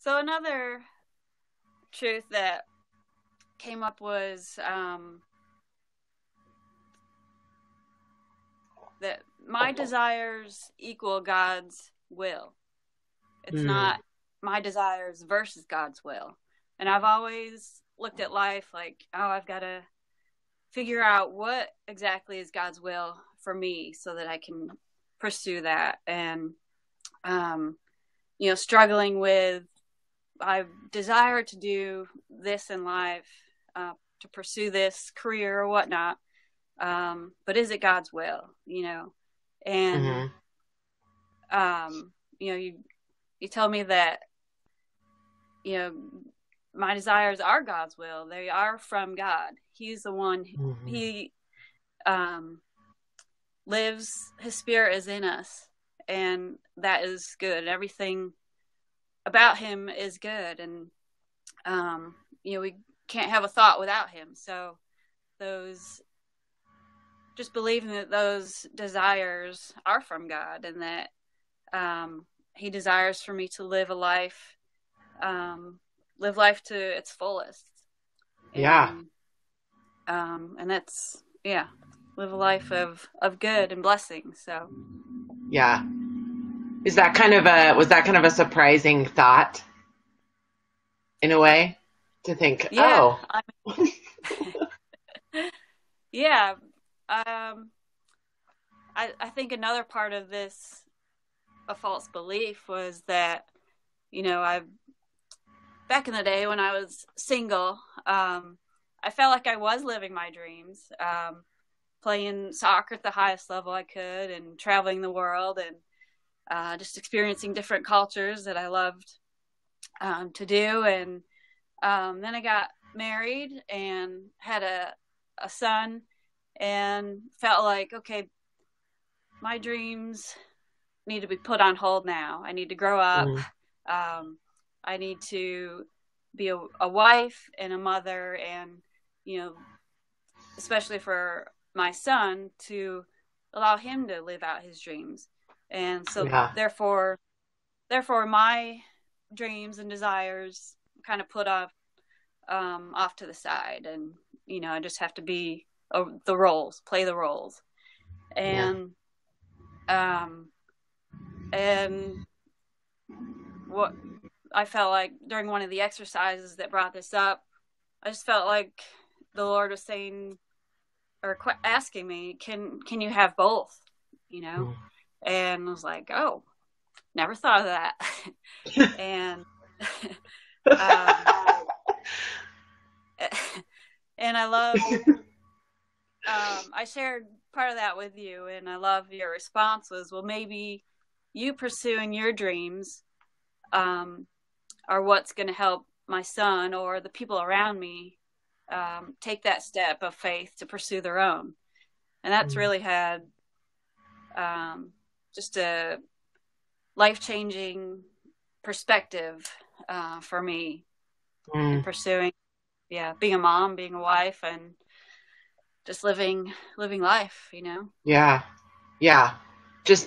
So another truth that came up was that my desires equal God's will. It's Hmm. not my desires versus God's will. And I've always looked at life like, oh, I've got to figure out what exactly is God's will for me so that I can pursue that. And, um, struggling with, I desire to do this in life, to pursue this career or whatnot. But is it God's will? And, Hmm. um, you tell me that, you know, my desires are God's will. They are from God. He's the one, Hmm. he, um, lives, his spirit is in us, and that is good. Everything about him is good. And, we can't have a thought without him. So those, just believing that those desires are from God, and that, he desires for me to um, live life to its fullest. Yeah. And that's, yeah, live a life of good and blessing. So Yeah. Was that kind of a surprising thought in a way to think, yeah, oh, yeah. um I think another part of this, a false belief, was that, I back in the day when I was single, I felt like I was living my dreams, playing soccer at the highest level I could, and traveling the world, and just experiencing different cultures that I loved, to do. And then I got married and had a son, and felt like, okay, my dreams need to be put on hold now. I need to grow up. mm, Um, I need to be a wife and a mother, and, you know, especially for my son, to allow him to live out his dreams. And so yeah, therefore my dreams and desires kind of put off to the side. And, I just have to be, the roles, play the roles. yeah, And, um, and what I felt like during one of the exercises that brought this up, I just felt like the Lord was saying, or asking me, can you have both? You know, mm. and I was like, oh, never thought of that. And, um, and I love, I shared part of that with you, and I love your response was, well, maybe you pursuing your dreams, um, are what's going to help my son or the people around me, take that step of faith to pursue their own. And that's Mm, really had, um, just a life changing perspective, for me in mm. pursuing, yeah, being a mom, being a wife, and just living life. Yeah, yeah. Just